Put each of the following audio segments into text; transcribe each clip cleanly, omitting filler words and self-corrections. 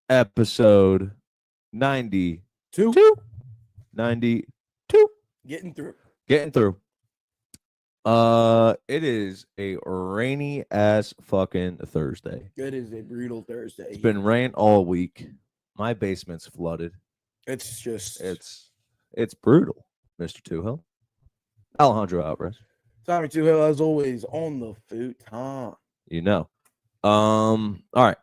episode 92. Two. 92. Getting through. Getting through. It is a rainy ass fucking Thursday. It is a brutal Thursday. It's been rain all week. My basement's flooded. It's just It's brutal, Mr. Tuhill. Alejandro Alvarez. Tommy Tuhill, as always, on the futon. You know. All right.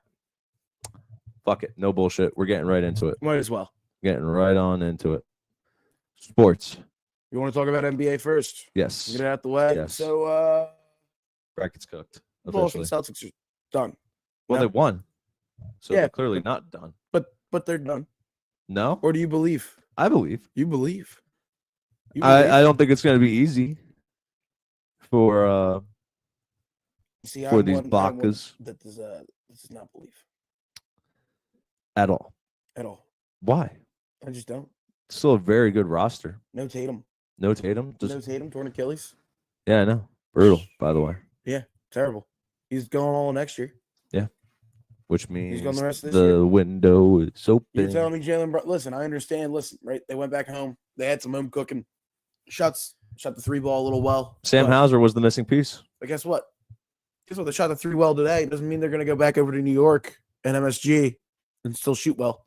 Fuck it. No bullshit. We're getting right into it. Might as well. Getting right on into it. Sports. You want to talk about NBA first? Yes. Get it out the way. Yes. So, Bracket's cooked. Boston Officially. Celtics are done. Well, No. they won. So Yeah. they're clearly not done. But they're done. No? Or do you believe? I believe. You believe? You believe? I don't think it's going to be easy for See, for these Baccas that this is not belief at all. at all. Why? I just don't. Still a very good roster. No Tatum. No Tatum. No Tatum, torn Achilles. Yeah, I know. Brutal, by the way. Yeah, terrible. He's going all next year. Which means gone the rest of this the year. window is open. You're telling me Jalen Brown? Listen, I understand. Listen, right? They went back home. They had some home cooking. Shot the three ball a little well. Sam but, Hauser was the missing piece. But guess what? Guess what? They shot the three well today. It doesn't mean they're going to go back over to New York and MSG and still shoot well.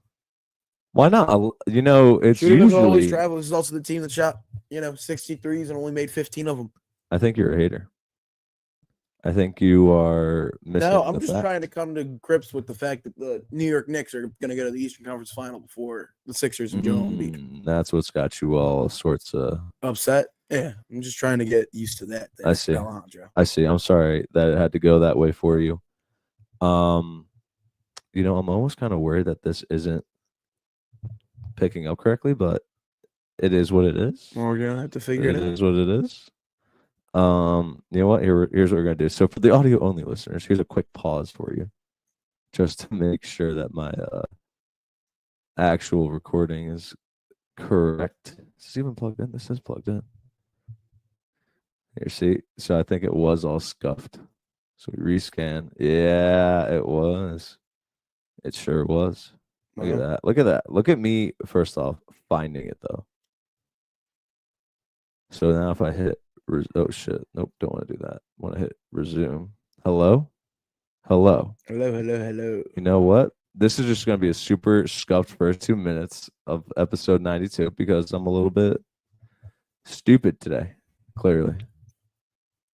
Why not? You know, it's Shooting doesn't always usually. travel. This is also the team that shot, 63s and only made 15 of them. I think you're a hater. I think you are missing. No, I'm the just fact. trying to come to grips with the fact that the New York Knicks are going to go to the Eastern Conference Final before the Sixers and Joel Embiid. That's what's got you all sorts of Upset? Yeah, I'm just trying to get used to that. I see. Alejandro. I see. I'm sorry that it had to go that way for you. I'm almost kind of worried that this isn't picking up correctly, but it is what it is. Well, we're gonna have to figure it out. It is what it is. You know what? Here's what we're gonna do. So for the audio only listeners, here's a quick pause for you, just to make sure that my actual recording is correct. Is this even plugged in? This is plugged in. Here, see. So I think it was all scuffed. So we rescan. Yeah, it was. It sure was. Look at that. Look at that. Look at me, first off, finding it, though. So now if I hit, oh, shit. Nope, don't want to do that. I want to hit resume. Hello? Hello. Hello. You know what? This is just going to be a super scuffed first 2 minutes of episode 92 because I'm a little bit stupid today, clearly.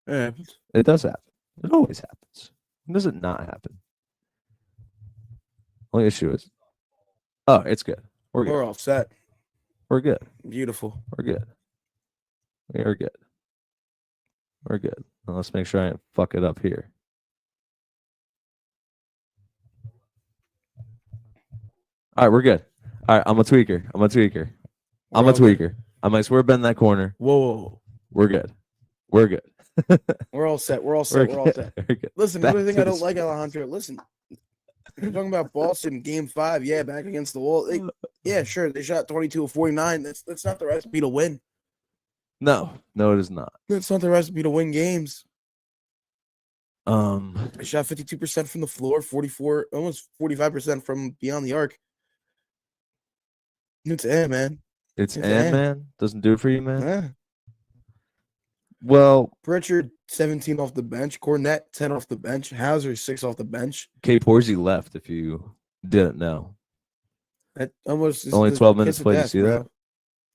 Yeah. It does happen. It always happens. When does it not happen? Only issue is, oh, it's good. We're good. We're all set. We're good. Beautiful. We're good. We are good. We're good. Now let's make sure I don't fuck it up here. All right, we're good. All right, I'm a tweaker. I might swear bend that corner. Whoa. We're good. We're good. We're all set. We're all set. We're all set. Listen, the only thing I don't like, Alejandro, listen. You're talking about Boston game 5, yeah, back against the wall. Yeah, sure, they shot 22 of 49. That's not the recipe to win. No, it is not. That's not the recipe to win games. They They shot 52% from the floor, 44, almost 45% from beyond the arc. It's man. It's It's man. Doesn't do it for you, man. Yeah. Well, Pritchard, 17 off the bench. Cornette, 10 off the bench. Hauser, 6 off the bench. Kate Horsey left, if you didn't know. That almost Only 12 minutes kiss of played. You death, see bro. that?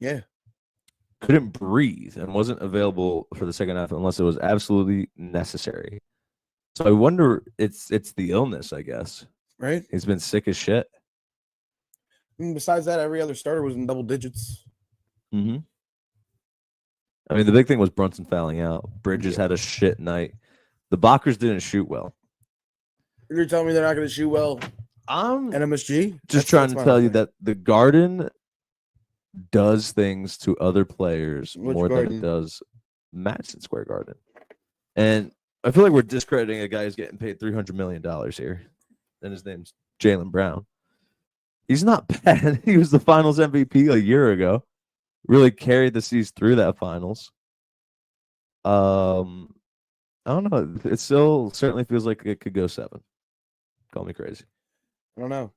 Yeah. Couldn't breathe and wasn't available for the second half unless it was absolutely necessary. So I wonder, it's the illness, I guess. Right? He's been sick as shit. I mean, besides that, every other starter was in double digits. Mm-hmm. I mean, the big thing was Brunson fouling out. Bridges had a shit night. The Bockers didn't shoot well. You're telling me they're not going to shoot well I'm at MSG? just trying to tell you that the Garden does things to other players Which more than Garden? it does Madison Square Garden. And I feel like we're discrediting a guy who's getting paid $300 million here. And his name's Jaylen Brown. He's not bad. He was the finals MVP a year ago. Really carried the C's through that finals. I don't know. It still certainly feels like it could go 7. Call me crazy. I don't know.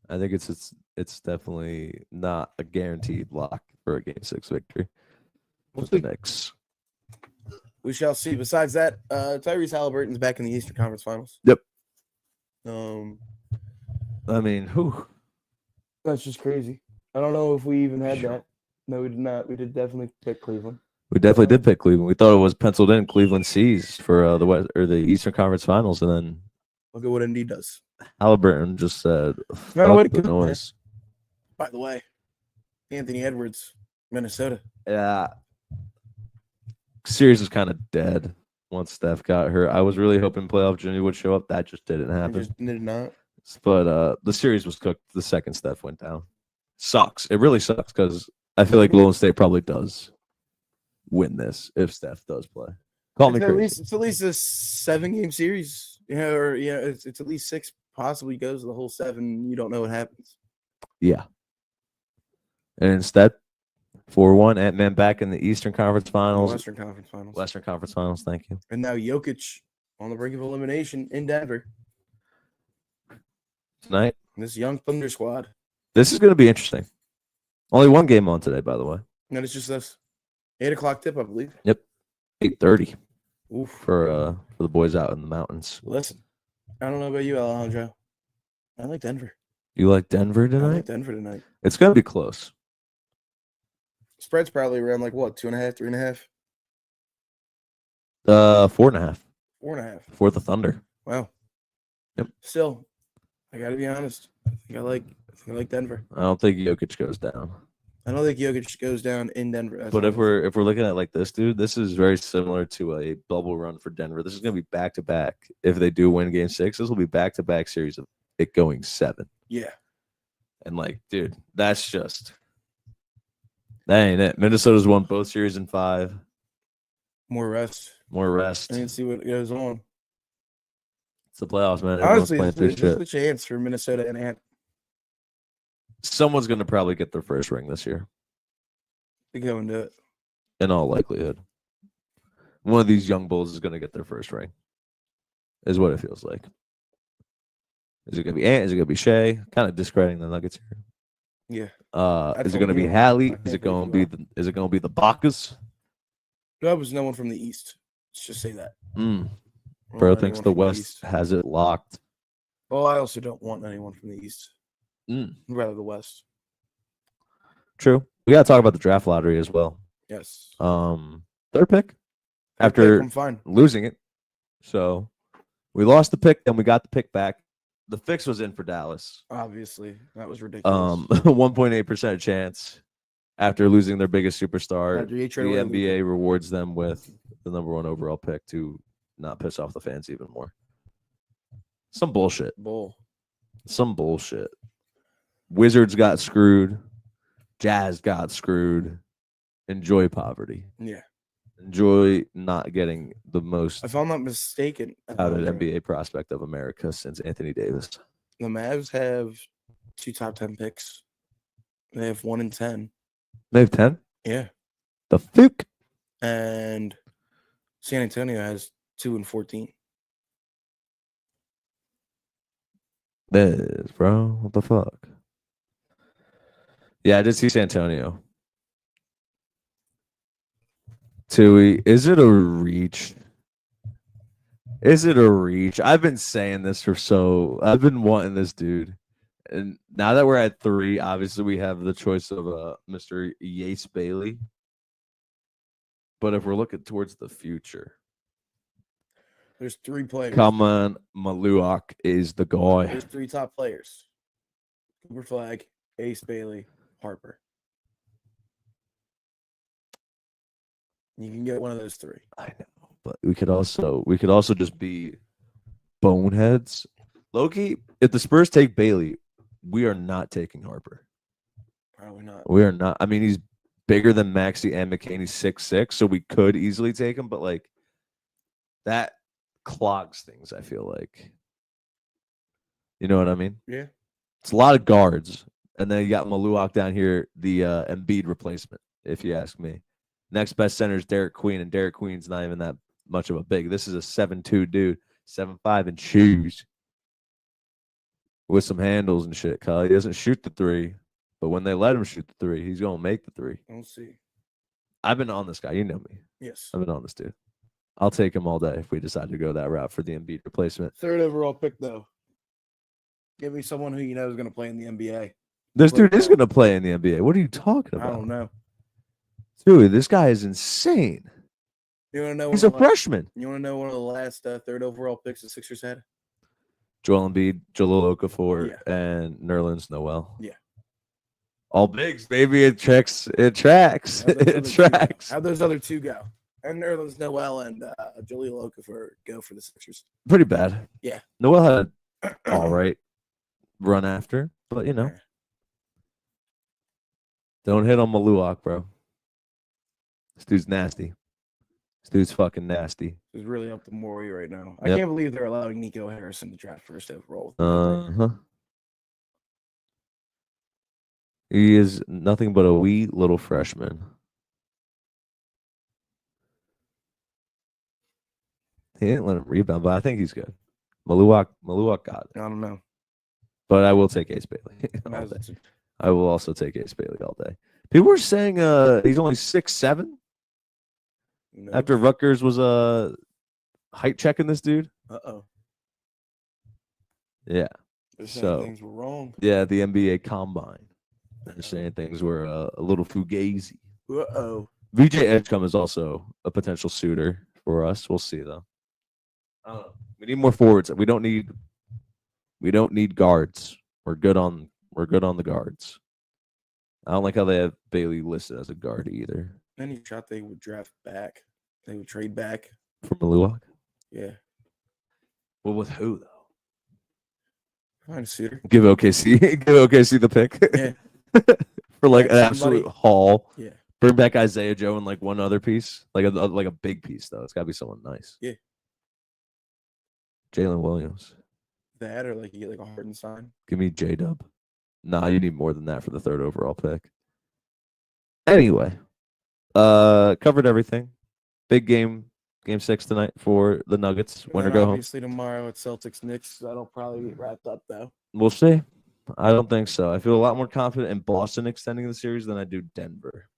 I think it's definitely not a guaranteed lock for a Game 6 victory with the Knicks. We shall see. Besides that, Tyrese Halliburton's back in the Eastern Conference Finals. Yep. I mean, whew. That's just crazy. I don't know if we even had that. No, we did not. We did definitely pick Cleveland. We definitely did pick Cleveland. We thought it was penciled in. Cleveland sees for the West or the Eastern Conference Finals, and then look at what Indy does. Halliburton just said, "Fuck the noise." By the way, Anthony Edwards, Minnesota. Yeah, series was kind of dead once Steph got hurt. I was really hoping playoff Jimmy would show up. That just didn't happen. It did not. But the series was cooked the second Steph went down. Sucks. It really sucks because I feel like Golden State probably does win this if Steph does play. Call me crazy. It's at least a 7-game series. It's at least 6. Possibly goes the whole 7. You don't know what happens. Yeah. And instead, 4-1, Ant-Man back in the Eastern Conference Finals. Western Conference Finals. Western Conference Finals, thank you. And now Jokic on the brink of elimination in Denver. Tonight. This young Thunder squad. This is going to be interesting. Only one game on today, by the way. And it's just this 8 o'clock tip, I believe. Yep. 8:30. Oof. For the boys out in the mountains. Listen, I don't know about you, Alejandro. I like Denver. You like Denver tonight? I like Denver tonight. It's going to be close. Spread's probably around 2.5, 3.5? 4.5. 4.5. For the Thunder. Wow. Yep. Still, I got to be honest. I like Denver. I don't think Jokic goes down. I don't think Jokic goes down in Denver. But if we're looking at like this, dude, this is very similar to a bubble run for Denver. This is going to be back to back. If they do win Game 6, this will be back to back series of it going 7. Yeah. And dude, that ain't it. Minnesota's won both series in 5. More rest. I didn't see what goes on. It's the playoffs, man. Honestly, it's a chance for Minnesota and Ant. Someone's going to probably get their first ring this year. They go and do it. In all likelihood. One of these young bulls is going to get their first ring. Is what it feels like. Is it going to be Ant? Is it going to be Shea? Kind of discrediting the Nuggets Yeah. here. Is it going to be Hallie? Is it going to be the Bacchus? That was no one from the East. Let's just say that. Bro thinks the West has it locked. Well, I also don't want anyone from the East. Rather the West. True. We got to talk about the draft lottery as well. Yes. Third pick after losing it. So we lost the pick, then we got the pick back. The fix was in for Dallas. Obviously, that was ridiculous. 1.8% chance after losing their biggest superstar. The NBA rewards them with the number 1 overall pick to not piss off the fans even more. Some bullshit. Some bullshit. Wizards got screwed. Jazz got screwed. Enjoy poverty. Yeah. Enjoy not getting the most, if I'm not mistaken, touted NBA prospect of America since Anthony Davis. The Mavs have 2 top 10 picks. They have 1 and 10. They have 10? Yeah. The fuck? And San Antonio has 2 and 14. Biz, bro. What the fuck? Yeah, I did see San Antonio. Tui, is it a reach? Is it a reach? I've been saying this I've been wanting this dude. And now that we're at 3, obviously we have the choice of Mr. Yace Bailey. But if we're looking towards the future, there's 3 players. Come on, Maluak is the guy. There's 3 top players. Cooper Flag, Ace Bailey, Harper. You can get one of those 3. I know, but we could also just be boneheads. Loki, if the Spurs take Bailey, we are not taking Harper. Probably not. We are not. I mean, he's bigger than Maxey and McCain. He's 6'6", so we could easily take him, but that clogs things, I feel like. You know what I mean? Yeah. It's a lot of guards. And then you got Maluak down here, the Embiid replacement, if you ask me. Next best center is Derek Queen, and Derek Queen's not even that much of a big. This is a 7'2" dude, 7'5" in shoes. with some handles and shit. Kyle, he doesn't shoot the three, but when they let him shoot the three, he's gonna make the three. We'll see. I've been on this guy. You know me. Yes. I've been on this dude. I'll take him all day if we decide to go that route for the Embiid replacement. 3rd overall pick, though. Give me someone who you know is going to play in the NBA. This dude is going to play in the NBA. What are you talking about? I don't know. Dude, this guy is insane. You want to know? He's a freshman. You want to know one of the last 3rd overall picks the Sixers had? Joel Embiid, Jahlil Okafor, and Nerlens Noel. Yeah. All bigs, baby. It tracks. It tracks. It tracks. How'd those other two go? And Nerlens Noel and Jahlil Okafor go for the Sixers. Pretty bad. Yeah. Noel had all right run after, but you know. Don't hit on Maluak, bro. This dude's nasty. This dude's fucking nasty. He's really up to Morey right now. I can't believe they're allowing Nico Harrison to draft 1st overall. He is nothing but a wee little freshman. He didn't let him rebound, but I think he's good. Maluak got it. I don't know. But I will take Ace Bailey all day. I will also take Ace Bailey all day. People were saying he's only 6'7". After Rutgers was height checking this dude. Yeah. They're saying things were wrong. Yeah, the NBA Combine. They're saying things were a little fugazi. VJ Edgecombe is also a potential suitor for us. We'll see though. We need more forwards. We don't need guards. We're good on the guards. I don't like how they have Bailey listed as a guard either. Any shot they would draft back. They would trade back. From Maluak? Yeah. Well, with who though? Find a suitor. Give OKC the pick. Yeah. For like an absolute haul. Yeah. Bring back Isaiah Joe and like one other piece. Like a big piece though. It's gotta be someone nice. Yeah. Jalen Williams. That or like you get like a Hardenstein. Give me J-Dub. Nah, you need more than that for the 3rd overall pick. Anyway, covered everything. Big game 6 tonight for the Nuggets. Win or go home. Obviously tomorrow it's Celtics Knicks. That'll probably be wrapped up though. We'll see. I don't think so. I feel a lot more confident in Boston extending the series than I do Denver.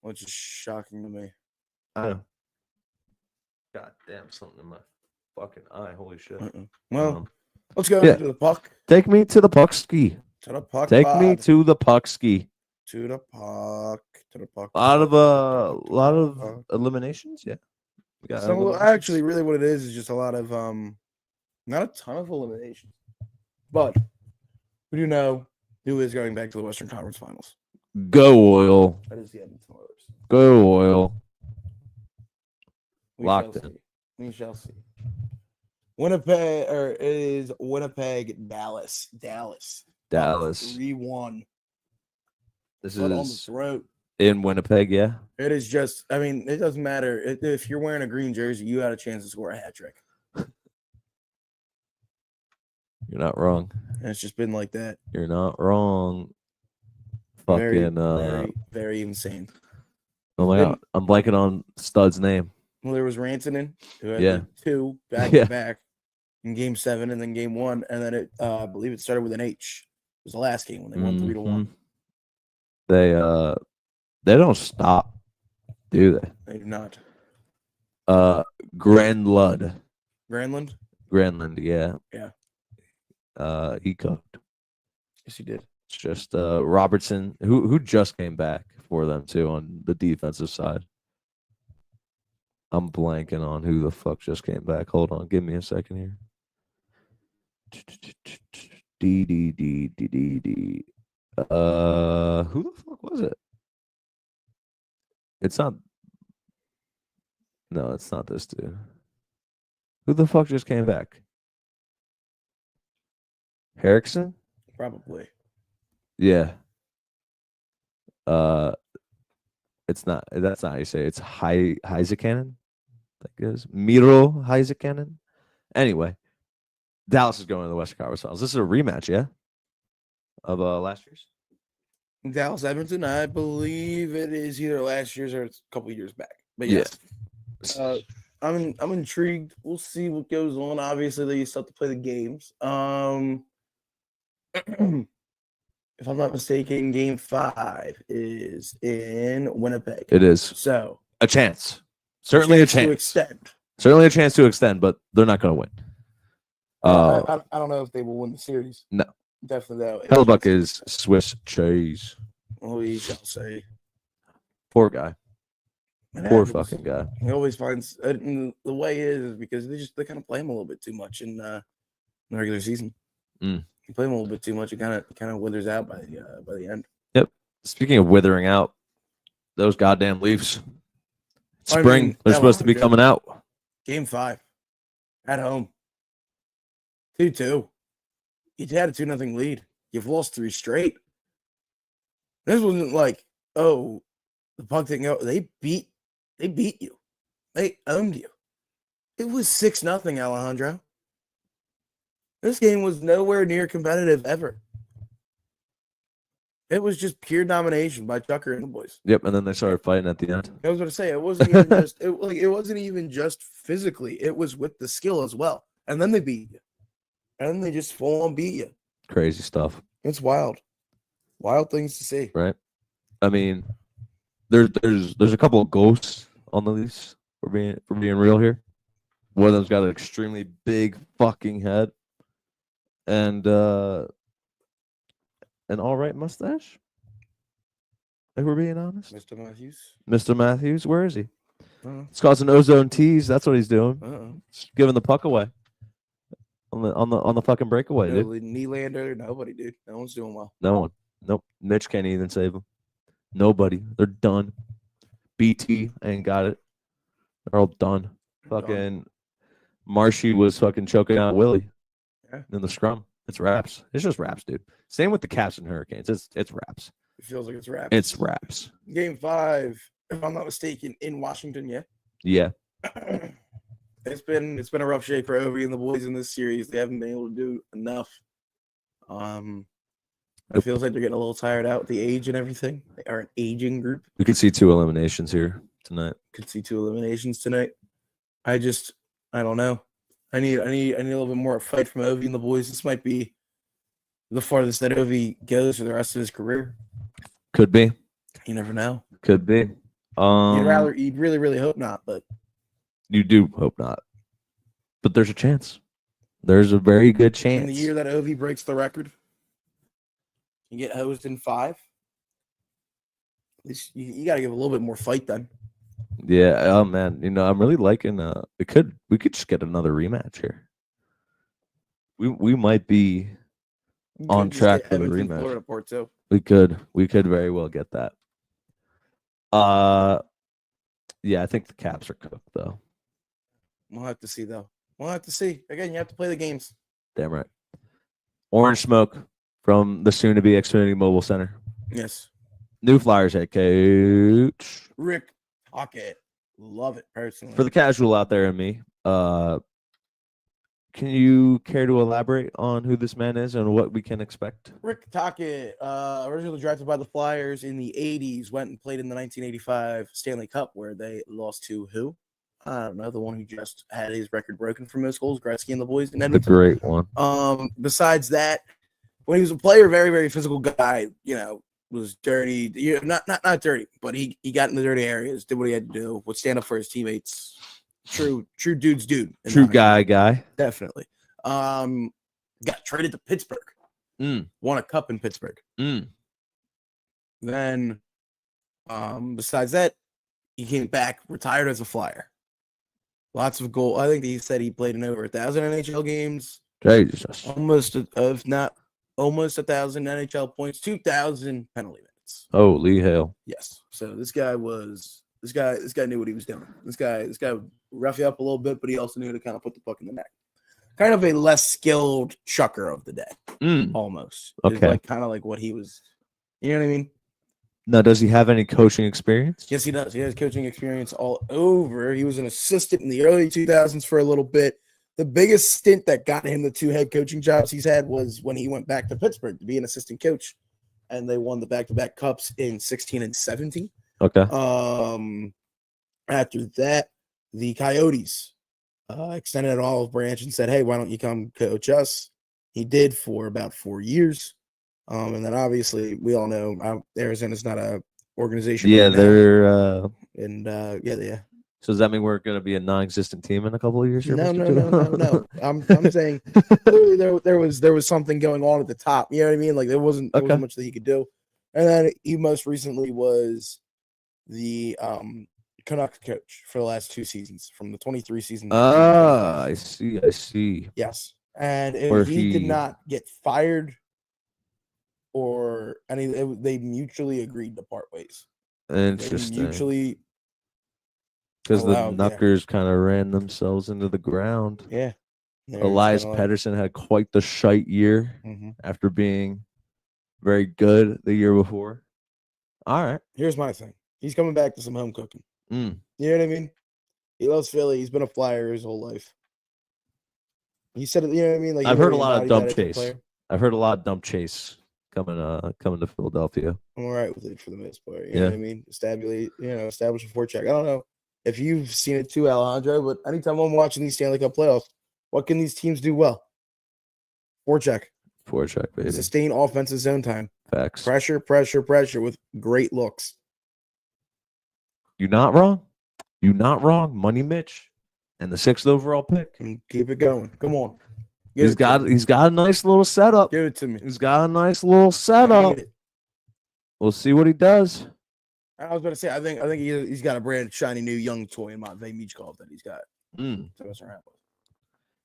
Which is shocking to me. I know. God damn, something in my fucking eye. Holy shit. Well, let's go to the puck. Take me to the puck ski. To the puck. Take me to the puck ski. To the puck. To the puck. A lot of eliminations. Yeah. So actually, really, what it is just a lot of not a ton of eliminations, but we do know who is going back to the Western Conference Finals. Go Oil. That is the Edmonton Oilers. Go Oil. Locked in. We shall see. Winnipeg, Dallas. 3-1. This on the is throat. In Winnipeg, yeah. It is just, I mean, it doesn't matter. If you're wearing a green jersey, you had a chance to score a hat trick. You're not wrong. And it's just been like that. You're not wrong. Very, very insane. Oh my God. I'm blanking on Stud's name. Well, there was Rantanen, who had 2 back-to-back in Game 7 and then Game 1. And then I believe it started with an H. It was the last game when they won 3-1. They don't stop, do they? They do not. Granlund, yeah. Yeah. He cooked. Yes, he did. It's just Robertson, who just came back for them too on the defensive side. I'm blanking on who the fuck just came back. Hold on, give me a second here. D. Who the fuck was it? It's not. No, it's not this dude. Who the fuck just came back? Erickson? Probably. Yeah. It's not. That's not how you say it. It's Heisekanen. That is Miro Heisekanen. Anyway, Dallas is going to the Western Conference Finals. This is a rematch, yeah, of last year's. Dallas Edmonton, I believe it is either last year's or it's a couple of years back. But yes, I'm intrigued. We'll see what goes on. Obviously, they still have to play the games. If I'm not mistaken, Game 5 is in Winnipeg. It is. So a chance. Certainly a chance to extend. Certainly a chance to extend, but they're not going to win. I don't know if they will win the series. No. Definitely though. Hellebuck is Swiss cheese. We shall say. Poor guy. It Poor happens. fucking guy. He always finds the way is because they kind of play him a little bit too much in the regular season. You play him a little bit too much. It kind of withers out by the end. Yep. Speaking of withering out, those goddamn Leafs. Spring, they're supposed to be coming out. Game 5 at home. 2-2. You had a 2-0 lead. You've lost 3 straight. This wasn't like, oh, the puck didn't go. They beat you. They owned you. It was 6-0, Alejandro. This game was nowhere near competitive ever. It was just pure domination by Tucker and the boys. Yep, and then they started fighting at the end. I was going to say it wasn't even just it wasn't even just physically. It was with the skill as well. And then they beat you. And then they just full on beat you. Crazy stuff. It's wild. Wild things to see. Right. I mean, there's a couple of ghosts on the Leafs for being real here. One of them's got an extremely big fucking head. And an all right mustache. If we're being honest. Mr. Matthews. Mr. Matthews, where is he? He's causing ozone tease. That's what he's doing. Just giving the puck away. On the fucking breakaway, dude. Nylander, nobody, dude. No one's doing well. No one. Nope. Mitch can't even save him. Nobody. They're done. BT ain't got it. They're all done. Fucking Marshy was fucking choking out Willie in the scrum. It's wraps. It's just wraps, dude. Same with the Caps and Hurricanes. It's wraps. It feels like it's wraps. It's wraps. Game 5, if I'm not mistaken, in Washington, yeah? Yeah. It's been a rough shake for Ovi and the boys in this series. They haven't been able to do enough. It feels like they're getting a little tired out with the age and everything. They are an aging group. We could see 2 eliminations here tonight. Could see 2 eliminations tonight. I don't know. I need a little bit more fight from Ovi and the boys. This might be the farthest that Ovi goes for the rest of his career. Could be. You never know. Could be. You'd really, really hope not, but you do hope not. But there's a chance. There's a very good chance. In the year that Ovi breaks the record, you get hosed in 5. You got to give a little bit more fight then. Yeah, oh man, I'm really liking. We could just get another rematch here. We might be on track for the rematch. Florida Part 2. We could very well get that. Yeah, I think the Caps are cooked though. We'll have to see though. We'll have to see. Again, you have to play the games. Damn right. Orange smoke from the soon-to-be Xfinity Mobile Center. Yes. New Flyers head coach Rick Talkin. Love it personally. For the casual out there and me, can you care to elaborate on who this man is and what we can expect? Rick Talkin, originally drafted by the Flyers in the 80s, went and played in the 1985 Stanley Cup where they lost to who? I don't know, the one who just had his record broken for most goals, Gretzky and the boys in Edmonton. The great one. Besides that, when he was a player, very, very physical guy, was dirty. Not dirty, but he got in the dirty areas, did what he had to do, would stand up for his teammates. True dude's dude. True guy. Definitely. Got traded to Pittsburgh. Won a cup in Pittsburgh. Then, besides that, he came back, retired as a Flyer. Lots of goal. I think he said he played in over 1,000 NHL games. Jesus. Almost 1,000 NHL points, 2,000 penalty minutes. Holy hell. Yes. So this guy knew what he was doing. This guy would rough you up a little bit, but he also knew to kind of put the puck in the net. Kind of a less skilled chucker of the day. Almost. Okay. Kind of like what he was. You know what I mean? Now, does he have any coaching experience? Yes, he does. He has coaching experience all over. He was an assistant in the early 2000s for a little bit. The biggest stint that got him the 2 head coaching jobs he's had was when he went back to Pittsburgh to be an assistant coach, and they won the back-to-back cups in 16 and 17. Okay. After that, the Coyotes extended an olive branch and said, "Hey, why don't you come coach us?" He did for about 4 years. And then obviously we all know Arizona's not a organization. Yeah, right now. they're and yeah. So does that mean we're going to be a non-existent team in a couple of years? Here, No. I'm saying clearly there was something going on at the top. You know what I mean? Like there wasn't much that he could do. And then he most recently was the Canucks coach for the last 2 seasons, from the 23 season. I see. Yes, and he did not get fired, or they mutually agreed to part ways. Interesting. Because the Knuckers kind of ran themselves into the ground. Yeah. Elias Pettersson had quite the shite year after being very good the year before. All right. Here's my thing. He's coming back to some home cooking. You know what I mean? He loves Philly. He's been a Flyer his whole life. He said it. You know what I mean? Like I've heard a lot of dump chase. I've heard a lot of dump chase coming to Philadelphia. I'm all right with it for the most part. You know what I mean? Establish a forecheck. I don't know if you've seen it too, Alejandro, but anytime I'm watching these Stanley Cup playoffs, what can these teams do well? Forecheck, baby. Sustain offensive zone time. Facts. Pressure with great looks. You're not wrong. Money Mitch and the 6th overall pick. And keep it going. Come on. He's got a nice little setup. Give it to me. He's got a nice little setup. We'll see what he does. I was going to say, I think he's got a brand shiny new young toy in Matvei Michkov that he's got to mess around with.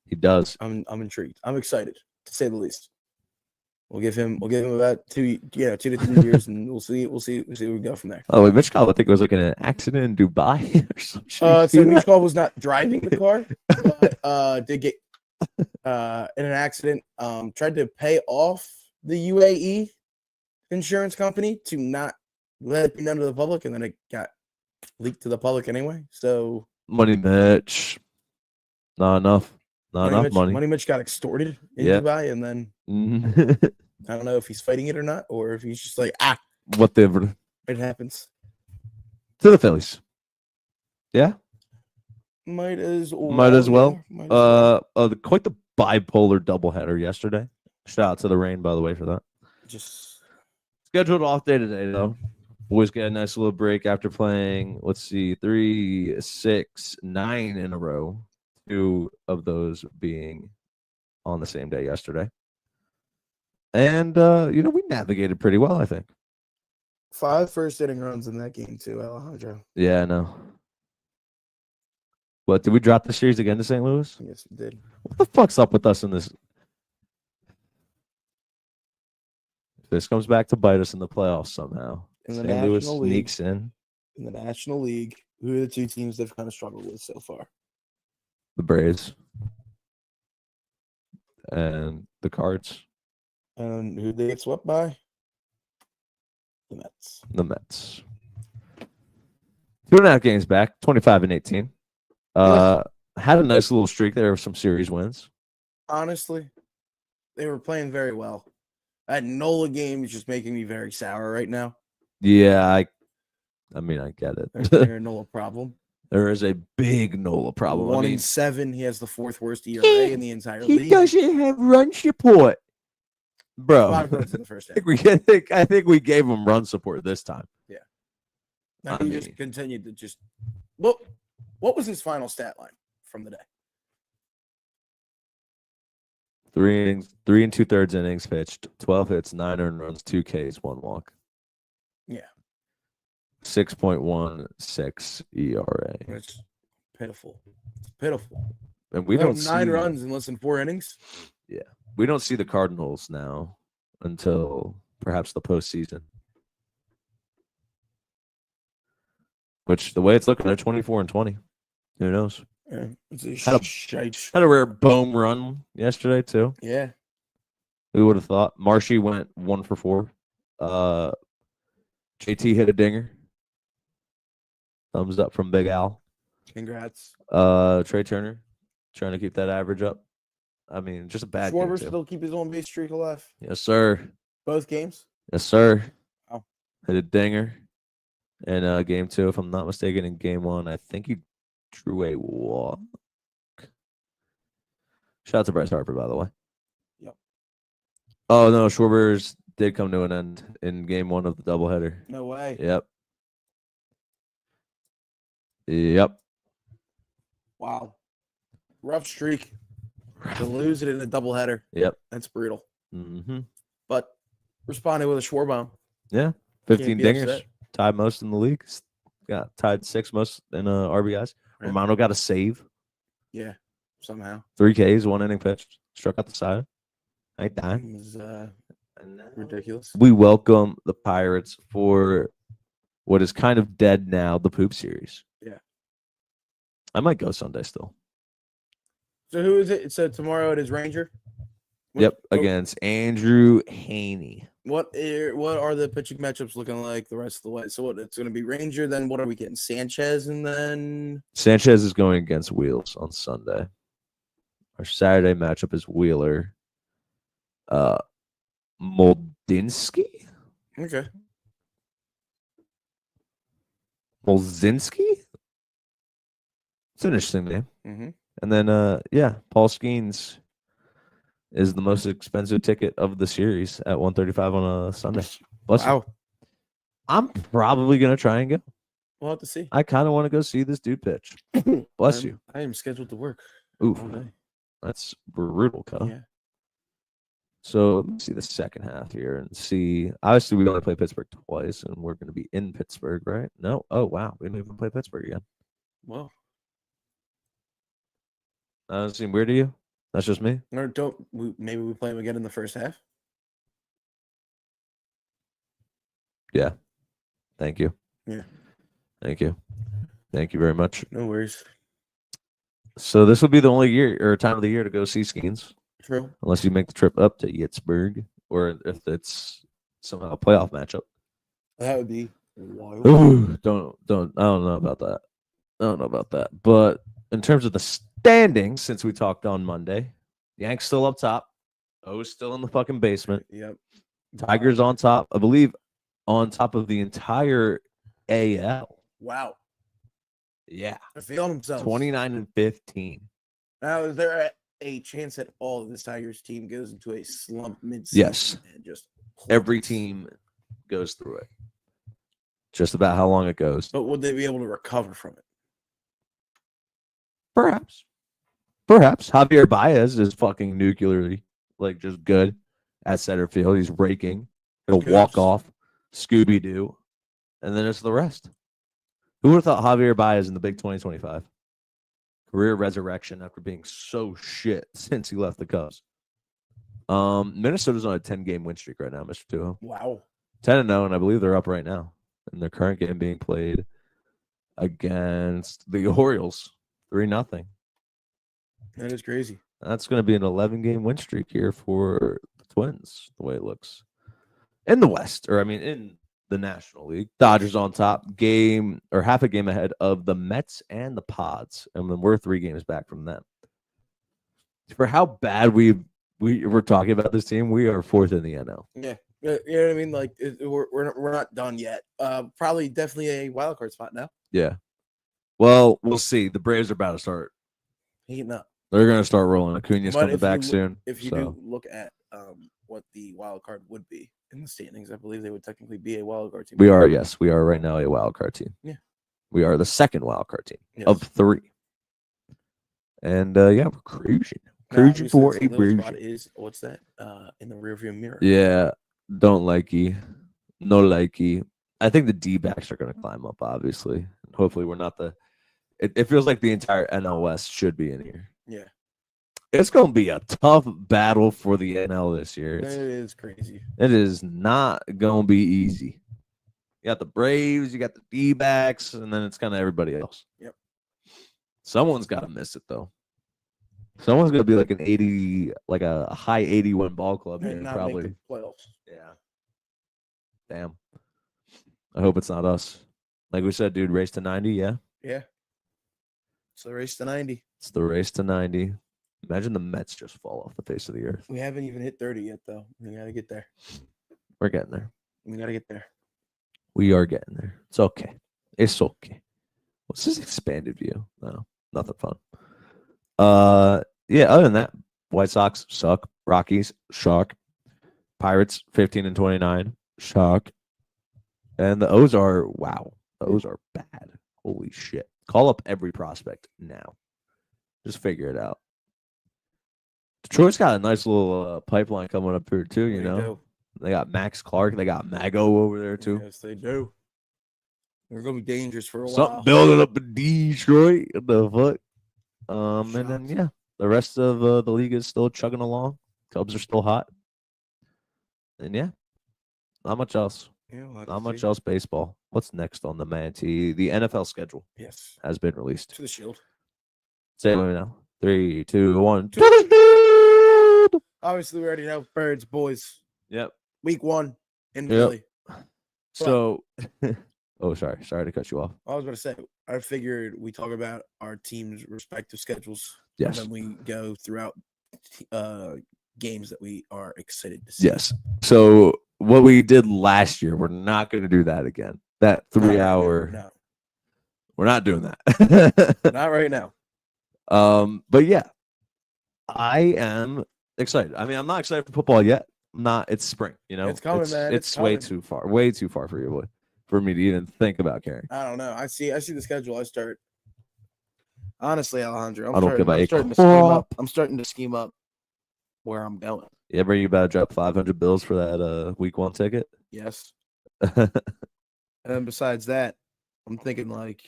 He does. I'm intrigued. I'm excited, to say the least. We'll give him about 2 to 3 years, and we'll see where we go from there. Oh, Michkov, I think was like in an accident in Dubai or something. So Michkov was not driving the car, but did get in an accident. Tried to pay off the UAE insurance company to not let it be known to the public, and then it got leaked to the public anyway. So Money Mitch, not enough money. Money Mitch got extorted in Dubai, and then I don't know if he's fighting it or not, or if he's just like whatever. It happens To the Phillies. Yeah. Might as well. Quite the bipolar doubleheader yesterday. Shout out to the rain, by the way, for that. Just scheduled off day today, though. Boys get a nice little break after playing, 3, 6, 9 in a row. 2 of those being on the same day yesterday. And, we navigated pretty well, I think. 5 first-inning runs in that game, too, Alejandro. Yeah, I know. What, did we drop the series again to St. Louis? Yes, we did. What the fuck's up with us in this? If this comes back to bite us in the playoffs somehow. St. Louis sneaks in. In the National League, who are the 2 teams they've kind of struggled with so far? The Braves. And the Cards. And who they get swept by? The Mets. 2.5 games back, 25-18. Had a nice little streak there of some series wins. Honestly, they were playing very well. That Nola game is just making me very sour right now. Yeah, I get it. There's a Nola problem. There is a big Nola problem. 1-7. He has the 4th worst ERA in the entire league. He doesn't have run support. Bro, a lot of runs in the first half. I think we gave him run support this time. Yeah. Now he just continued to just what was his final stat line from the day? 3 innings, 3 2/3 innings pitched, 12 hits, 9 earned runs, 2 Ks, 1 walk. Yeah. 6.16 ERA. It's pitiful. It's pitiful. And we don't 9 runs in less than 4 innings. Yeah. We don't see the Cardinals now until perhaps the postseason. Which, the way it's looking, they're 24-20. Who knows? Yeah, had a rare boom run yesterday, too. Yeah. Who would have thought? Marshy went 1 for 4. JT hit a dinger. Thumbs up from Big Al. Congrats. Trey Turner trying to keep that average up. I mean, just a bad game. Schwarber still keep his own base streak alive. Yes, sir. Both games? Yes, sir. Oh. Hit a dinger. And game 2, if I'm not mistaken, in game 1, I think he drew a walk. Shout out to Bryce Harper, by the way. Yep. Oh no, Schwarber's did come to an end in game 1 of the doubleheader. No way. Yep. Yep. Wow. Rough streak to lose it in a doubleheader. Yep. That's brutal. Mm-hmm. But responded with a Schwarbaum. Yeah. 15 be dingers. upset. Tied most in the league. Got tied 6 most in RBIs. Yeah. Romano got a save. Yeah. Somehow. 3 Ks, 1 inning pitch. Struck out the side. Ain't that. It was ridiculous. We welcome the Pirates for what is kind of dead now, the Poop Series. Yeah. I might go Sunday still. So who is it? So tomorrow it is Ranger? Yep, against Andrew Haney. What are the pitching matchups looking like the rest of the way? So what, it's going to be Ranger, then what are we getting? Sanchez, and then... Sanchez is going against Wheels on Sunday. Our Saturday matchup is Wheeler. Moldinsky? Okay. Molzinski? It's an interesting name. Mm-hmm. And then, Paul Skeens is the most expensive ticket of the series at $135 on a Sunday. Wow. I'm probably going to try and go. We'll have to see. I kind of want to go see this dude pitch. Bless you. I am scheduled to work. Oof. All day. That's brutal, Kyle. Yeah. So let me see the second half here and see. Obviously, we only play Pittsburgh twice, and we're going to be in Pittsburgh, right? No? Oh, wow. We didn't even play Pittsburgh again. Well. Does it seem weird to you? That's just me? Or maybe we play them again in the first half? Yeah. Thank you. Yeah. Thank you. Thank you very much. No worries. So this will be the only year or time of the year to go see Skeens. True. Unless you make the trip up to Pittsburgh, or if it's somehow a playoff matchup. That would be wild. Ooh, don't. I don't know about that. But in terms of the standings, since we talked on Monday, Yanks still up top. O's still in the fucking basement. Yep. Tigers on top. I believe on top of the entire AL. Wow. Yeah. They're feeling themselves. 29-15. Now, is there a chance that all of this Tigers team goes into a slump mid-season? Yes. And just Every team goes through it. Just about how long it goes. But would they be able to recover from it? Perhaps. Javier Baez is fucking nuclearly, just good at center field. He's raking. He'll walk off, Scooby-Doo, and then it's the rest. Who would have thought Javier Baez in the big 2025? Career resurrection after being so shit since he left the Cubs. Minnesota's on a 10-game win streak right now, Mr. Tuho. Wow. 10-0, and I believe they're up right now. And their current game being played against the Orioles, 3-0. That is crazy. That's going to be an 11-game win streak here for the Twins, the way it looks. In the West, in the National League, Dodgers on top, half a game ahead of the Mets and the Pods. And then we're 3 games back from them. For how bad we're talking about this team, we are 4th in the NL. Yeah. You know what I mean? We're not done yet. Probably definitely a wild card spot now. Yeah. Well, we'll see. The Braves are about to start heating up. They're going to start rolling. Acuna's coming back soon. If you do look at what the wild card would be in the standings, I believe they would technically be a wild card team. We are, yes. We are right now a wild card team. Yeah. We are the second wild card team of 3. And, we're cruising. Cruising for a bridge. What's that? In the rearview mirror. Yeah. Don't likey. No likey. I think the D-backs are going to climb up, obviously. Hopefully we're not it feels like the entire NL West should be in here. Yeah. It's going to be a tough battle for the NL this year. It is crazy. It is not going to be easy. You got the Braves, you got the D-backs, and then it's kind of everybody else. Yep. Someone's got to miss it, though. Someone's going to be like an 80, like a high 81 ball club here, not probably. make the playoffs. Yeah. Damn. I hope it's not us. Like we said, dude, race to 90, yeah? Yeah. It's the race to 90. It's the race to 90. Imagine the Mets just fall off the face of the earth. We haven't even hit 30 yet, though. We got to get there. We're getting there. We got to get there. We are getting there. It's okay. It's okay. What's this expanded view? No, nothing fun. Other than that, White Sox suck. Rockies suck. Pirates 15-29. Shock. And the O's are wow. The O's are bad. Holy shit. Call up every prospect now. Just figure it out. Detroit's got a nice little pipeline coming up here too, you know. They got Max Clark. They got Mago over there too. Yes, they do. They're gonna be dangerous for a Something while. building up in Detroit. What the fuck? And then yeah, the rest of the league is still chugging along. Cubs are still hot. And yeah, not much else. Yeah, not much else baseball. What's next on the Manatee? The NFL schedule has been released. To the Shield. Say it with me now. 3, 2, 1. To the Shield. Obviously, we already know Birds, boys. Yep. Week 1 in Philly. So, oh, sorry to cut you off. I was going to say, I figured we talk about our team's respective schedules. Yes. And then we go throughout games that we are excited to see. Yes. So, what we did last year, we're not going to do that again. That 3-hour. No. We're not doing that. Not right now. But yeah, I am excited. I mean, I'm not excited for football yet. It's spring, you know. It's coming, man. It's way too far for you, boy, for me to even think about caring. I don't know. I see the schedule. I start. Honestly, Alejandro, I'm starting to scheme up where I'm going. You ever you about to drop 500 bills for that week 1 ticket? Yes. And then besides that, I'm thinking like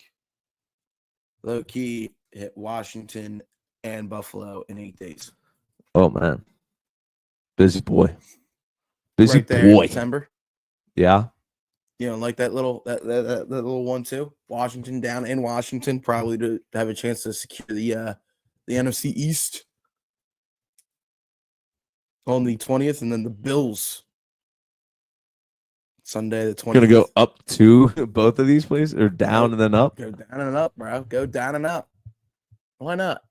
low key hit Washington and Buffalo in 8 days. Oh man, busy boy, busy right there boy. In December. Yeah. You know, like that little 1-2. Washington down in Washington, probably to have a chance to secure the NFC East on the 20th, and then the Bills Sunday the 20th. Gonna go up to both of these places, or down and then up? Go down and up, bro. Go down and up. Why not?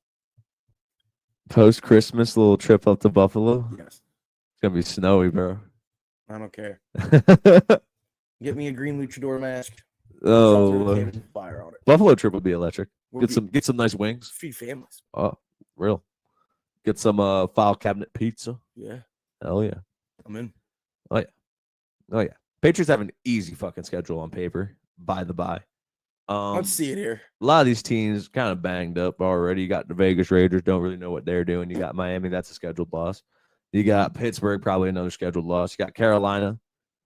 Post Christmas little trip up to Buffalo. Yes. It's gonna be snowy, bro. I don't care. Get me a green luchador mask. Oh, fire on it. Buffalo trip would be electric. Get some nice wings. Feed families. Oh, real. Get some file cabinet pizza. Yeah. Hell yeah. I'm in. Oh yeah. Patriots have an easy fucking schedule on paper. By the by. Let's see it here. A lot of these teams kind of banged up already. You got the Vegas Raiders, don't really know what they're doing. You got Miami, that's a scheduled loss. You got Pittsburgh, probably another scheduled loss. You got Carolina.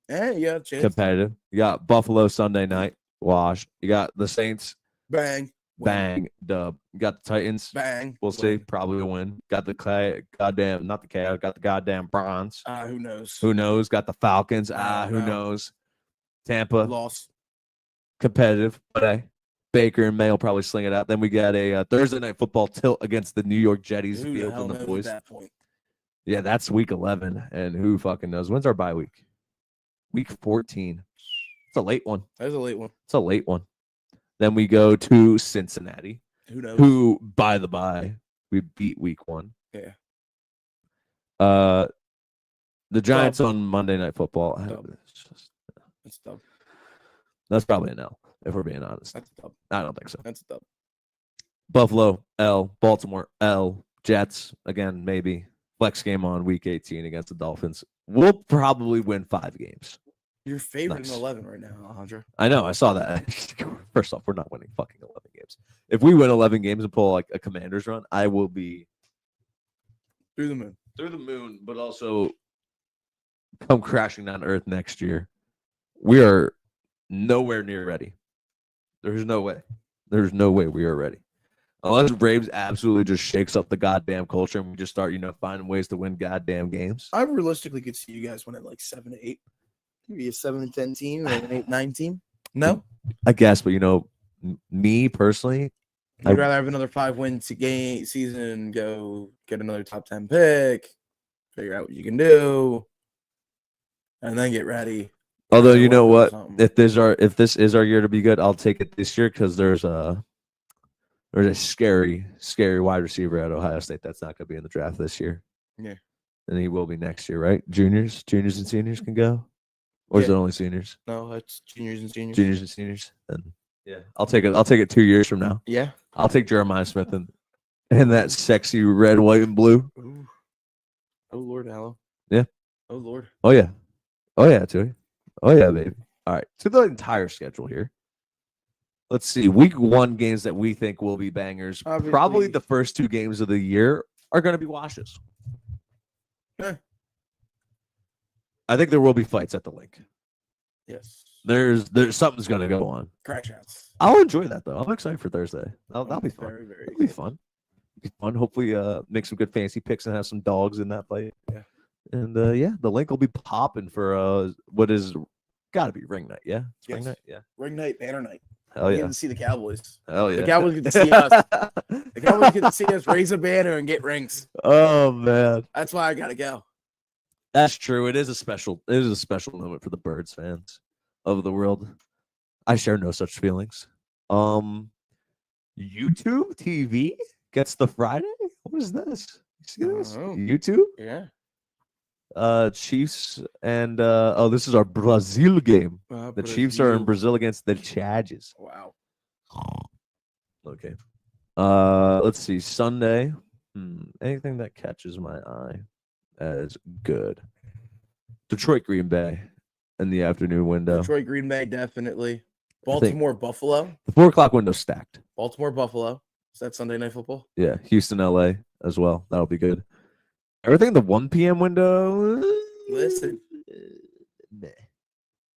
Yeah, competitive. You got Buffalo Sunday night, wash. You got the Saints, bang, dub. You got the Titans, bang. We'll see, probably a win. Got the goddamn, not the Chaos. Got the goddamn Bronze. Who knows? Who knows? Got the Falcons. Who knows? Tampa loss. Competitive, but hey, Baker and May will probably sling it out. Then we got a Thursday night football tilt against the New York Jetties. Who the hell knows at that point? Yeah, that's week 11, and who fucking knows? When's our bye week? Week 14. It's a late one. That's a late one. It's a late one. Then we go to Cincinnati. Who knows? Who, by the by, we beat week 1. Yeah. The Giants on Monday Night Football. That's dumb. That's probably an L, if we're being honest. That's dumb. I don't think so. That's dumb. Buffalo, L. Baltimore, L. Jets, again, maybe. Flex game on week 18 against the Dolphins. We'll probably win 5 games. You're favored in 11 right now, Alejandro. I know. I saw that. First off, we're not winning fucking 11 games. If we win 11 games and pull like a Commanders run, I will be through the moon. Through the moon, but also come crashing down to earth next year. We are nowhere near ready. There's no way. There's no way we are ready. Unless Braves absolutely just shakes up the goddamn culture and we just start, finding ways to win goddamn games. I realistically could see you guys winning like 7-8. Maybe a 7-10 team or an 8-9 team. No? I guess, but me personally, I'd rather have another 5-win season and go get another top 10 pick, figure out what you can do, and then get ready. Although you know what? If this is our year to be good, I'll take it this year because there's a scary wide receiver at Ohio State that's not going to be in the draft this year. Yeah. And he will be next year, right? Juniors and seniors can go? Or is it only seniors? No, it's juniors and seniors. Juniors and seniors. Then yeah. I'll take it 2 years from now. Yeah. I'll take Jeremiah Smith and that sexy red, white, and blue. Ooh. Oh, Lord, Allo. Yeah. Oh Lord. Oh yeah. Oh yeah, Tui. Oh yeah, baby. All right. To the entire schedule here. Let's see. Week 1 games that we think will be bangers. Obviously. Probably the first 2 games of the year are going to be washes. I think there will be fights at the link. Yes. There's something's going to go on. Crash outs. I'll enjoy that though. I'm excited for Thursday. That'll be fun. Very, very That'll be fun. Be fun. Hopefully, make some good fancy picks and have some dogs in that fight. Yeah. And yeah, the link will be popping for what is got to be ring night. Yeah, it's ring night. Yeah, ring night, banner night. Hell We yeah. get to see the Cowboys. Hell yeah. The Cowboys get to see us. The Cowboys get to see us raise a banner and get rings. Oh man, that's why I gotta go. That's true. It is a special moment for the Birds fans of the world. I share no such feelings. YouTube TV gets the Friday. What is this? You see this? YouTube? Yeah. Chiefs and this is our Brazil game. The Chiefs are in Brazil against the Chargers. Wow. Okay. Let's see. Sunday. Anything that catches my eye as good. Detroit, Green Bay in the afternoon window. Detroit, Green Bay, definitely. Baltimore, Buffalo. The 4:00 window stacked. Baltimore, Buffalo. Is that Sunday Night Football? Yeah. Houston, LA as well. That'll be good. Everything in the 1 p.m. window. Listen.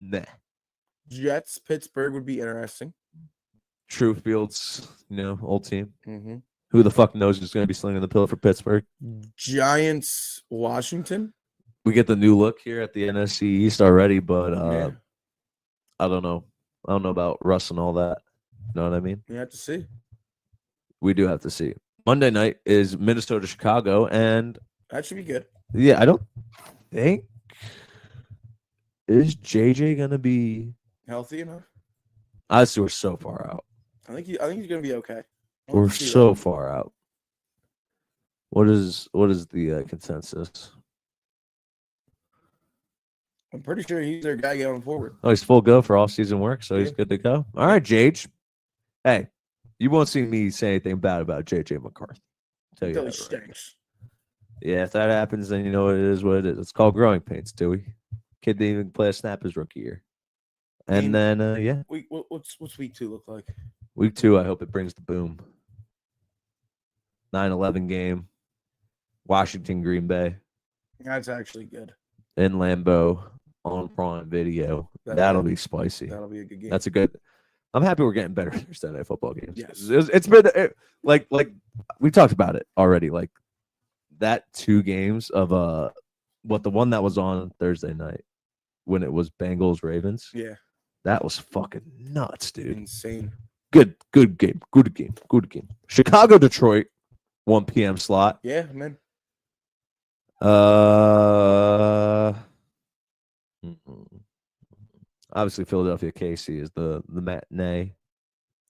Nah. Jets, Pittsburgh would be interesting. True Fields, old team. Mm-hmm. Who the fuck knows who's going to be slinging the pill for Pittsburgh? Giants, Washington. We get the new look here at the NFC East already, but I don't know. I don't know about Russ and all that. You know what I mean? We have to see. We do have to see. Monday night is Minnesota, Chicago, and that should be good. Yeah, I don't think is JJ gonna be healthy enough. I see we're so far out. I think he's gonna be okay. We're so far out. What is the consensus? I'm pretty sure he's their guy going forward. Oh, he's full go for all season work, so he's good to go. All right, JJ. Hey, you won't see me say anything bad about JJ McCarthy. Tell you that, stinks. Yeah, if that happens, then you know it is what it is. It's called growing pains, Dewey. Kid didn't even play a snap his rookie year. And then, yeah. What's week 2 look like? Week 2, I hope it brings the boom. 9-11 game. Washington, Green Bay. That's actually good. In Lambeau on Prime Video. That'll be spicy. That'll be a good game. That's a good. I'm happy we're getting better Thursday night football games. Yes. It's been like we talked about it already. Like that 2 games of the one that was on Thursday night when it was Bengals Ravens. Yeah. That was fucking nuts, dude. Insane. Good game. Good game. Chicago, Detroit, 1 p.m. slot. Yeah, man. Obviously Philadelphia KC is the matinee.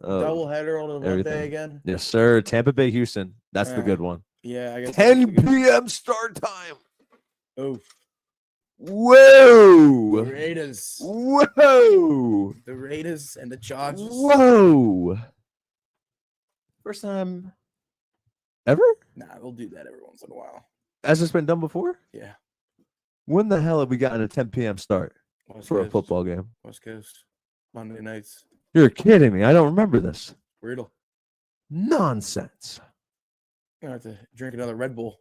Double header on a Monday again. Yes, sir. Tampa Bay, Houston. That's the good one. Yeah, I guess 10 p.m. start time. Oof. Whoa. The Raiders. Whoa. The Raiders and the Chargers. Whoa. First time ever? Nah, they'll do that every once in a while. Has this been done before? Yeah. When the hell have we gotten a 10 p.m. start for a football game? West Coast. Monday nights. You're kidding me. I don't remember this. Brutal. Nonsense. You're going to have to drink another Red Bull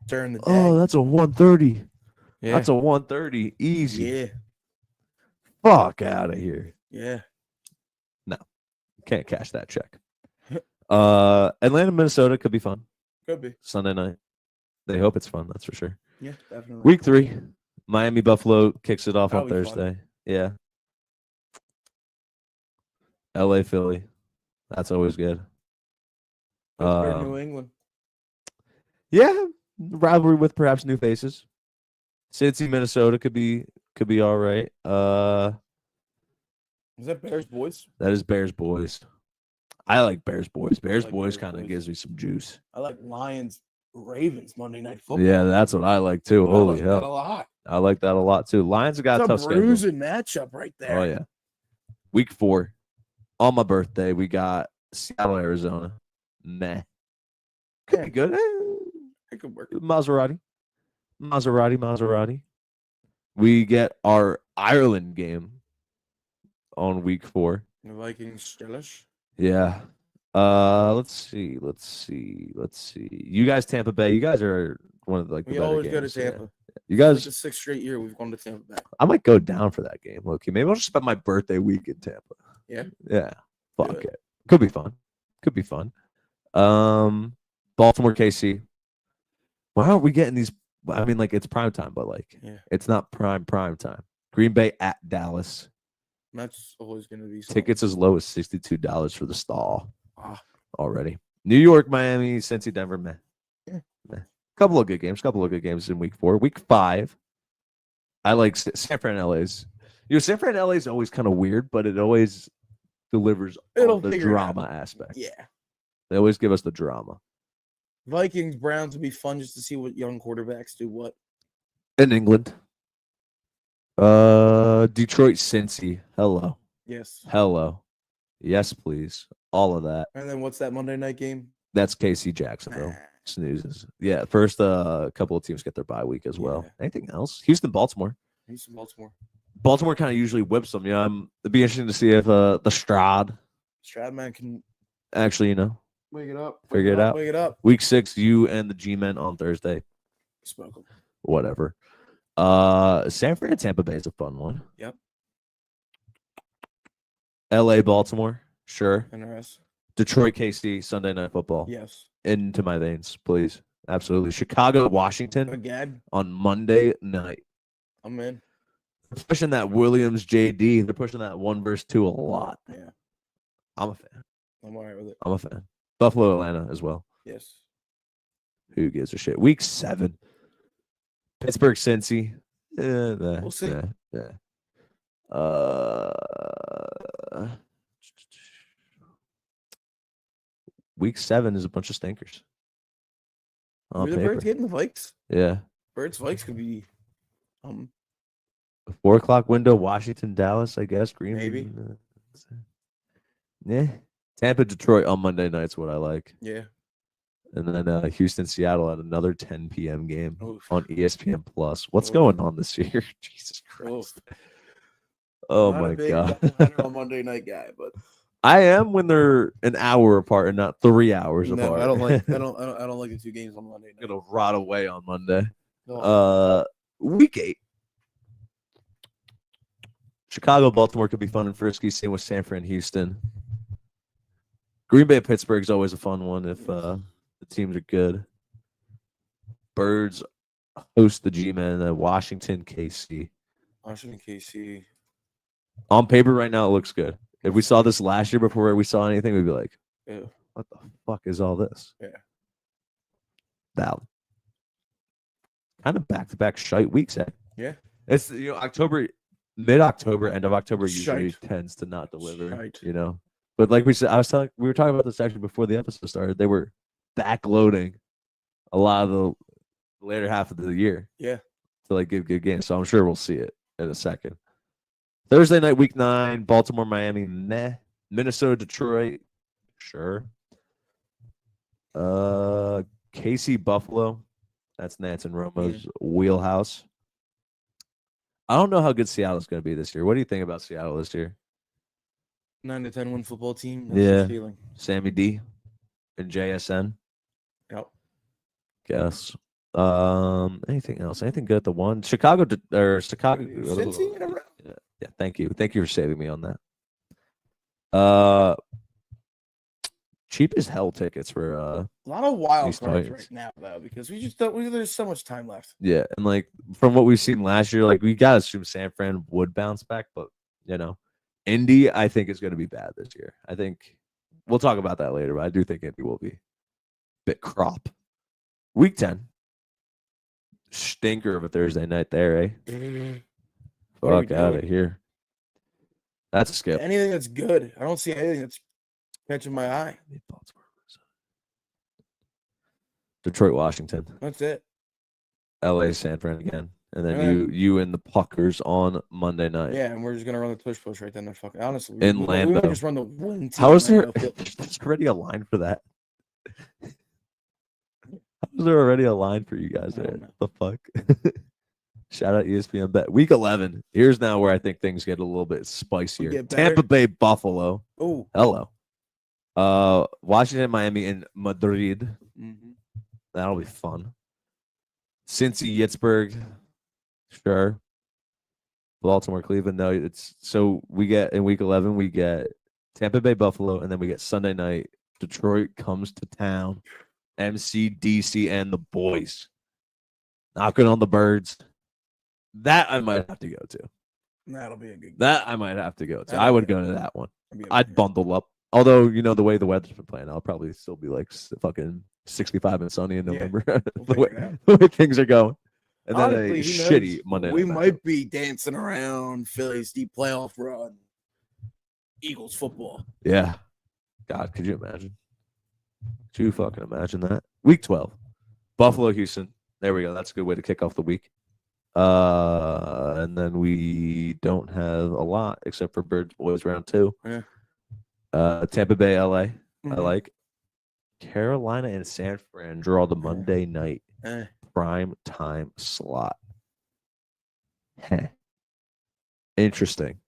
during the day. Oh, that's a 1:30. Yeah. That's a 1:30. Easy. Yeah. Fuck out of here. Yeah. No. Can't cash that check. Atlanta, Minnesota could be fun. Could be. Sunday night. They hope it's fun, that's for sure. Yeah, definitely. Week 3. Miami, Buffalo kicks it off on That'll be Thursday. fun. Yeah. LA, Philly. That's always good. New England. Yeah. Rivalry with perhaps new faces. Cincy, Minnesota could be all right. Is that Bears boys? That is Bears boys. I like Bears boys. Bears boys Bears kind of boys. gives me some juice. I like Lions, Ravens Monday Night Football. Yeah, that's what I like too. Holy hell. That a lot. I like that a lot too. Lions have got a tough schedule. bruising matchup right there. Oh yeah. Week 4. On my birthday, we got Seattle, Arizona. Meh. Could be good. It could work. Maserati. Maserati. We get our Ireland game on week 4. The Vikings jealous. Yeah. Let's see. You guys, Tampa Bay. You guys are one of the We better always games. go to Tampa. Yeah. You guys. It's the 6th straight year we've gone to Tampa Bay. I might go down for that game. Okay, maybe I'll just spend my birthday week in Tampa. Yeah. Yeah. Fuck it. Could be fun. Baltimore, KC. Why aren't we getting these? I mean, it's prime time, but it's not prime time. Green Bay at Dallas. That's always going to be something. Tickets as low as $62 for the stall already. New York, Miami, Cincy, Denver, meh. Couple of good games in week 4. Week 5, I like San Fran, LA's. San Fran, LA is always kind of weird, but it always delivers the drama aspect. Yeah. They always give us the drama. Vikings, Browns would be fun just to see what young quarterbacks do what. In England. Detroit, Cincy. Hello. Yes. Hello. Yes, please. All of that. And then what's that Monday night game? That's KC Jacksonville. Snoozes. Yeah, first couple of teams get their bye week as well. Anything else? Houston, Baltimore. Baltimore kind of usually whips them. It'd be interesting to see if the Stradman can actually, wake it up. Figure it out. Wake it up. Week 6, you and the G-Men on Thursday. Smoke them. Whatever. San Fran, Tampa Bay is a fun one. Yep. LA, Baltimore. Sure. NRS. Detroit, KC, Sunday Night Football. Yes. Into my veins, please. Absolutely. Chicago, Washington. Again. On Monday night. I'm in. They're pushing that Williams JD. They're pushing that 1 versus 2 a lot. Yeah. I'm a fan. I'm all right with it. I'm a fan. Buffalo, Atlanta as well. Yes. Who gives a shit? Week 7. Pittsburgh, Cincy. We'll see. Yeah. Week 7 is a bunch of stinkers. Are the Birds getting the Vikes? Yeah. Birds Vikes could be 4 o'clock window, Washington, Dallas, I guess. Green. Maybe. Yeah. Tampa, Detroit on Monday night's what I like. Yeah. And then Houston, Seattle at another 10 p.m. game on ESPN Plus. What's Oof. going on this year? Jesus Christ. Oh my God. I'm not a Monday night guy, but I am when they're an hour apart and not 3 hours apart. I don't like. I don't like the 2 games on Monday night. Gonna rot away on Monday. No. Week 8. Chicago, Baltimore could be fun and frisky. Same with San Fran, Houston. Green Bay, Pittsburgh is always a fun one if the teams are good. Birds host the G-Men. Washington, KC. Washington, KC. On paper right now, it looks good. If we saw this last year before we saw anything, we'd be like, ew. What the fuck is all this? Yeah. Valid. Kind of back-to-back shite weeks, eh? Yeah. It's, October, mid-October, end of October usually Shite. tends to not deliver, Shite. But like we said, we were talking about this actually before the episode started. They were backloading a lot of the later half of the year. Yeah. To give good games. So I'm sure we'll see it in a second. Thursday night, week 9, Baltimore, Miami, meh. Minnesota, Detroit, sure. KC, Buffalo. That's Nance and Romo's wheelhouse. I don't know how good Seattle's going to be this year. What do you think about Seattle this year? 9-10 win football team. That's Sammy D and JSN. Yep. Guess. Anything else? Anything good at the one? Chicago. Cincy? Yeah. Thank you for saving me on that. Cheap as hell tickets for a lot of wild these cards Titans right now though, because we just don't. There's so much time left. Yeah, and from what we've seen last year, we gotta assume San Fran would bounce back, but Indy I think is going to be bad this year. I think we'll talk about that later, but I do think Indy will be a bit crop. Week 10, stinker of a Thursday night there, eh? Fuck out of here. That's a skip. Anything that's good. I don't see anything that's catching my eye. Detroit, Washington. That's it. LA, San Fran again. And then you and the Puckers on Monday night. Yeah, and we're just gonna run the push right then. Fucking honestly, in Lambeau. We might just run the win team. How is there? There's already a line for that. How Was there already a line for you guys there? The fuck? Shout out ESPN Bet. Week 11. Here's now where I think things get a little bit spicier. Tampa Bay, Buffalo. Oh, hello. Washington, Miami, and Madrid. mm-hmm. That'll be fun. Cincy, Pittsburgh. Sure. Baltimore, Cleveland. No, it's so we get in week 11, we get Tampa Bay, Buffalo, and then we get Sunday night. Detroit comes to town. MC, DC, and the boys. Knocking on the birds. That I might have to go to. That'll be a good game. That I might have to go to. I would go to that one. I'd bundle up. Although, the way the weather's been playing, I'll probably still be like fucking 65 and sunny in November. The way things are going. And honestly, then a shitty Monday. We might be dancing around Philly's deep playoff run. Eagles football. Yeah. God, could you imagine? Could you fucking imagine that? Week 12. Buffalo, Houston. There we go. That's a good way to kick off the week. And then we don't have a lot except for Birds Boys round 2. Yeah. Tampa Bay, LA. Mm-hmm. I like. Carolina and San Fran draw the Monday night prime time slot. Interesting.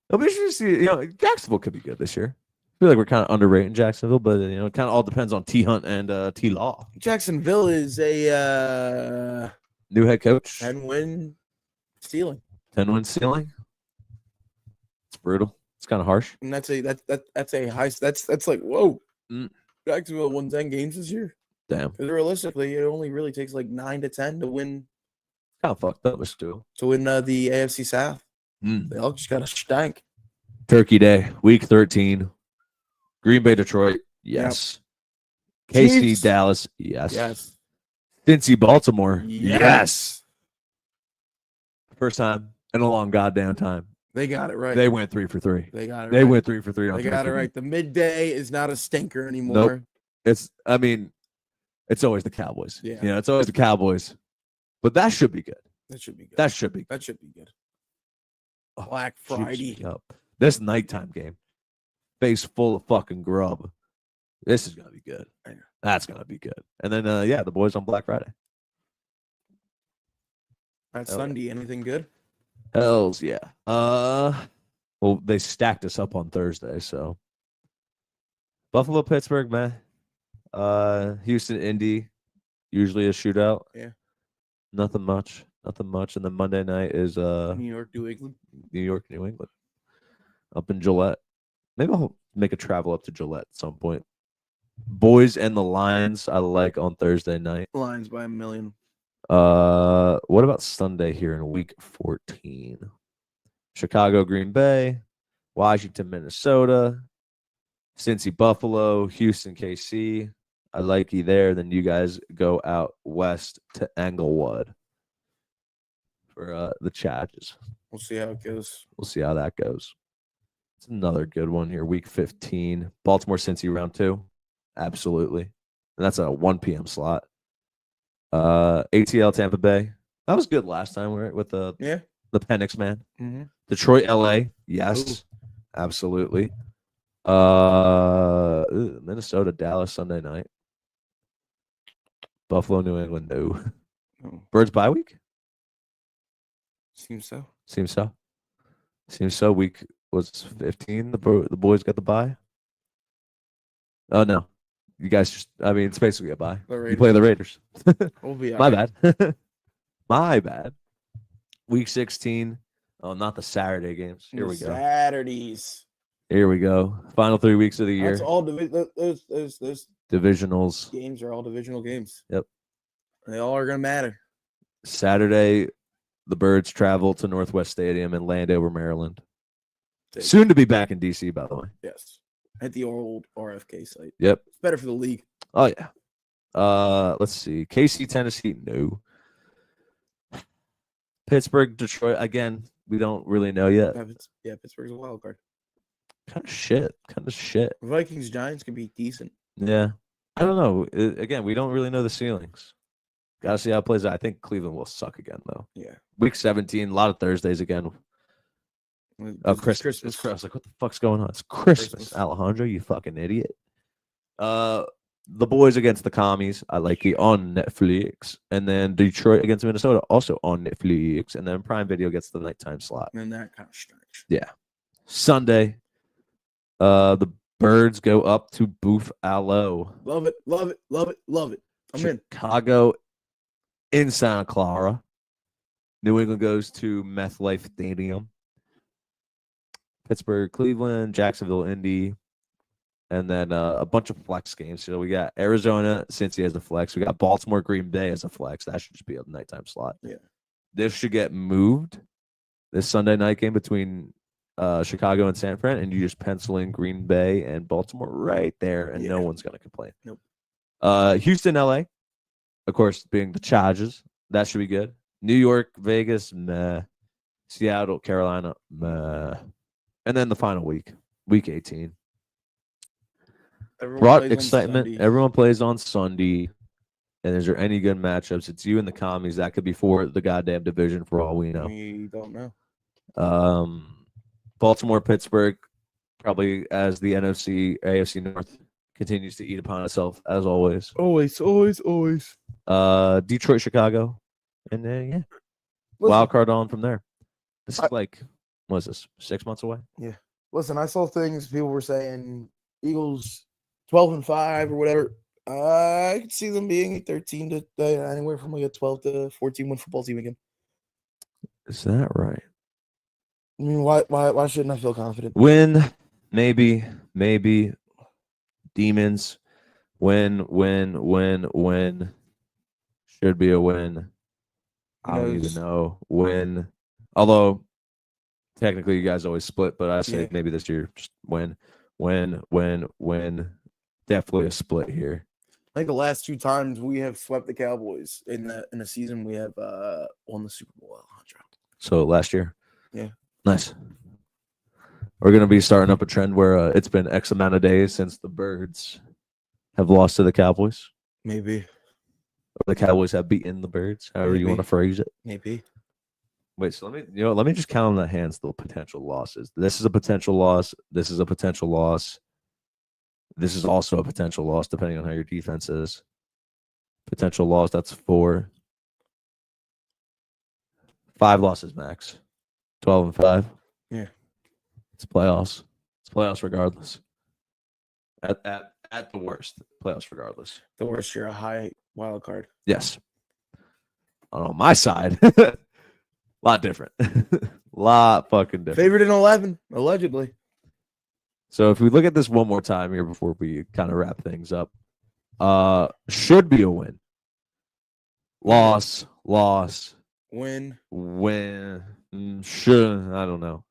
It'll be interesting to see. Jacksonville could be good this year. I feel like we're kind of underrating Jacksonville, but it kind of all depends on T Hunt and T Law. Jacksonville is a new head coach. 10-win ceiling. 10-win ceiling. It's brutal. It's kind of harsh. And that's a high. That's like whoa. Jacksonville won 10 games this year. Damn. Because realistically, it only really takes like 9 to 10 to win. Kind of fucked up, Stu. To win the AFC South. They all just got to stank. Turkey Day, Week 13. Green Bay, Detroit. Yes. Yep. KC, Chiefs. Dallas. Yes. Yes. Cincy, Baltimore. Yes. First time in a long goddamn time. They got it right. They went 3 for 3. They got it. They went 3 for 3. They got it right. The midday is not a stinker anymore. Nope. It's always the Cowboys. Yeah. It's always the Cowboys. But that should be good. That should be good. That should be good. That should be good. Black Friday. This nighttime game. Face full of fucking grub. This is gonna be good. That's gonna be good. And then the boys on Black Friday. That's Sunday. Anything good? Hells yeah. Well, they stacked us up on Thursday, so Buffalo, Pittsburgh, man. Houston, Indy, usually a shootout. Yeah. Nothing much. And then Monday night is New York, New England. New York, New England. Up in Gillette. Maybe I'll make a travel up to Gillette at some point. Boys and the Lions, I like on Thursday night. Lions by a million. What about Sunday here in week 14? Chicago, Green Bay, Washington, Minnesota, Cincy, Buffalo, Houston, KC. I like you there. Then you guys go out west to Englewood for the Chargers. We'll see how it goes. We'll see how that goes. It's another good one here. Week 15. Baltimore, Cincy, round 2. Absolutely. And that's a 1 p.m. slot. ATL, Tampa Bay. That was good last time with the Penix man. Mm-hmm. Detroit, LA. Yes. Ooh. Absolutely. Minnesota, Dallas, Sunday night. Buffalo, New England, no. Oh. Birds bye week? Seems so. Week was 15. The boys got the bye. Oh, no. You guys just, it's basically a bye. You play the Raiders. We'll be My bad. My bad. Week 16. Oh, not the Saturday games. Here we go. Saturdays. Here we go. Final 3 weeks of the year. That's all those divisionals. Games are all divisional games. Yep. They all are going to matter. Saturday, the Birds travel to Northwest Stadium in Landover, Maryland. Soon to be back in D.C., by the way. Yes. At the old RFK site. Yep. It's better for the league. Oh, yeah. Let's see. KC, Tennessee, no. Pittsburgh, Detroit, again, we don't really know yet. Yeah, Pittsburgh's a wild card. Kind of shit. Vikings, Giants can be decent. Yeah. I don't know. Again, we don't really know the ceilings. Got to see how it plays out. I think Cleveland will suck again, though. Yeah. Week 17, a lot of Thursdays again. Christmas. Like, what the fuck's going on? It's Christmas. Alejandro, you fucking idiot. the boys against the commies. I like it on Netflix, and then Detroit against Minnesota also on Netflix, and then Prime Video gets the nighttime slot. And that kind of strange. Yeah, Sunday. The Birds go up to Buffalo. Love it, love it, love it, love it. I'm in. Chicago in Santa Clara. New England goes to MetLife Stadium. Pittsburgh, Cleveland, Jacksonville, Indy, and then a bunch of flex games. So we got Arizona, Cincy as a flex. We got Baltimore, Green Bay as a flex. That should just be a nighttime slot. Yeah. This should get moved. This Sunday night game between Chicago and San Fran, and you just pencil in Green Bay and Baltimore right there, and no one's going to complain. Nope. Houston, LA, of course, being the Chargers. That should be good. New York, Vegas, meh. Seattle, Carolina, meh. And then the final week 18. Brought excitement. Everyone plays on Sunday. And is there any good matchups? It's you and the commies. That could be for the goddamn division for all we know. We don't know. Baltimore, Pittsburgh, probably as the AFC North continues to eat upon itself, as always. Always. Detroit, Chicago. And then, wild card on from there. This is what is this, 6 months away? Yeah. Listen, I saw things people were saying Eagles 12-5 or whatever. I could see them being a 13 to anywhere from like a 12 to 14 win football team again. Is that right? I mean, why shouldn't I feel confident? Win, maybe. Demons, win. Should be a win. I don't even know. Win. Although, technically, you guys always split, but I say maybe this year, just win. Definitely a split here. I think the last 2 times we have swept the Cowboys in a season, we have won the Super Bowl. So last year? Yeah. Nice. We're going to be starting up a trend where it's been X amount of days since the Birds have lost to the Cowboys. Maybe. Or the Cowboys have beaten the Birds, however you want to phrase it. Maybe. Wait, so let me just count on the hands the potential losses. This is a potential loss. This is a potential loss. This is also a potential loss, depending on how your defense is. Potential loss, that's 4. 5 losses max. 12-5. Yeah. It's playoffs. It's playoffs regardless. At the worst, playoffs regardless. The worst, you're a high wild card. Yes. On my side, lot different. Lot fucking different. Favorite in 11, allegedly. So if we look at this one more time here before we kind of wrap things up, should be a win. Loss. Win. Should. I don't know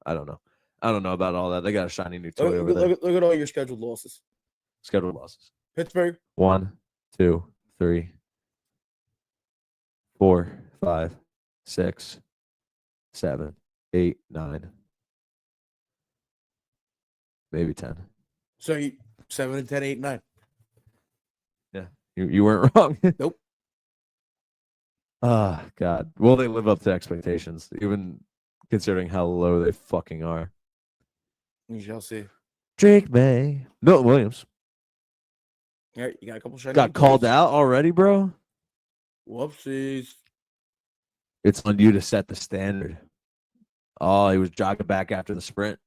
about all that. They got a shiny new toy over there. Look at all your scheduled losses. Scheduled losses. Pittsburgh. 1, 2, 3, 4, 5, 6, 7, 8, 9. Maybe 10. So 7, 10, 8, 9. Yeah. You weren't wrong. Nope. Ah, God. Will they live up to expectations, even considering how low they fucking are? We shall see. Drake May. Milton Williams. Yeah, you got a couple shiny. Got called out already, bro? Whoopsies. It's on you to set the standard. Oh, he was jogging back after the sprint.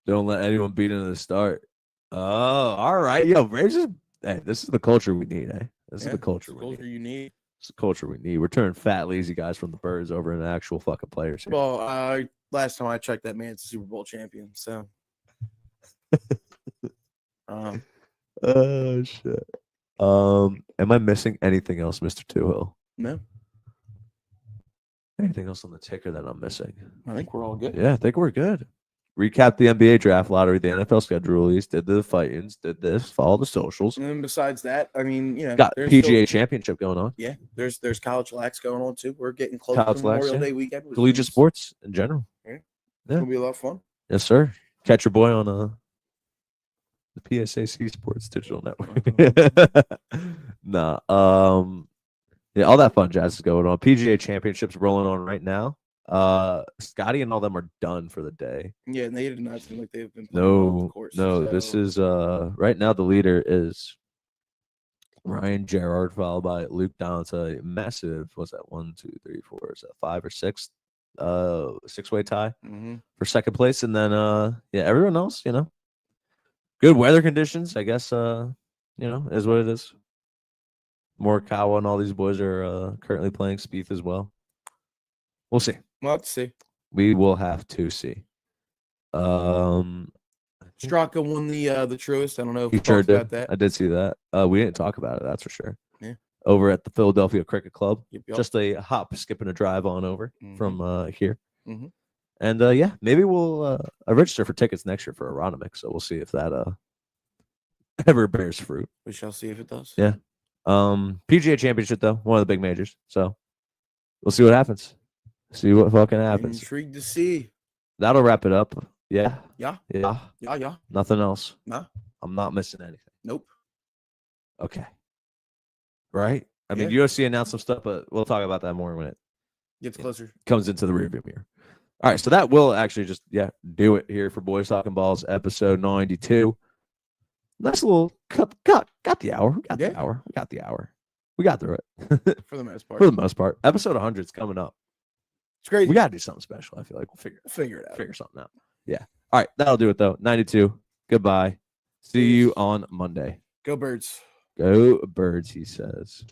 Don't let anyone beat him to the start. Oh, all right. Yo, Braves is, hey, this is the culture we need, eh? This is the culture we need. It's the culture we need. We're turning fat, lazy guys from the Birds over into actual fucking players here. Well, last time I checked, that man's a Super Bowl champion, so. Oh, shit. Am I missing anything else, Mr. Toohill? No. Anything else on the ticker that I'm missing? I think we're all good. Yeah, I think we're good. Recap the NBA draft lottery, the NFL schedule release, did the fight-ins, did this, follow the socials. And then besides that, I mean, got PGA championship going on. Yeah, there's college lax going on too. We're getting close to Memorial Day weekend. Collegiate sports in general. Yeah. It's gonna be a lot of fun. Yes, sir. Catch your boy on the PSAC Sports Digital Network. Nah. Yeah, all that fun jazz is going on. PGA championships rolling on right now. Scotty and all them are done for the day. Yeah, and they did not seem like they've been playing well, of course. No. This is right now the leader is Ryan Gerard, followed by Luke Dante. Massive. What's that? 1, 2, 3, 4. Is that 5 or 6? 6-way tie for second place, and then everyone else, good weather conditions. I guess is what it is. Morikawa and all these boys are currently playing Spieth as well. We'll see. We'll have to see. We will have to see. Straka won the Truist. I don't know if he we sure talked did. about that. I did see that. We didn't talk about it. That's for sure. Yeah. Over at the Philadelphia Cricket Club. Yep. Just a hop, skip, and a drive on over from here. Mm-hmm. And maybe we'll register for tickets next year for Aronimic. So we'll see if that ever bears fruit. We shall see if it does. Yeah. PGA Championship though, one of the big majors. So we'll see what happens. See what fucking happens. Intrigued to see. That'll wrap it up. Yeah. Yeah. Nothing else. No. I'm not missing anything. Nope. Okay. Right? I mean, UFC announced some stuff, but we'll talk about that more when it gets closer. Comes into the rearview mirror. All right, so that will actually just do it here for Boys Talking Balls, episode 92. Nice little got the hour. We got the hour. We got the hour. We got through it. For the most part. For the most part. Episode 100 is coming up. It's great. We got to do something special. I feel like we'll figure it out. Figure something out. Yeah. All right. That'll do it, though. 92. Goodbye. See you on Monday. Go Birds. Go Birds, he says.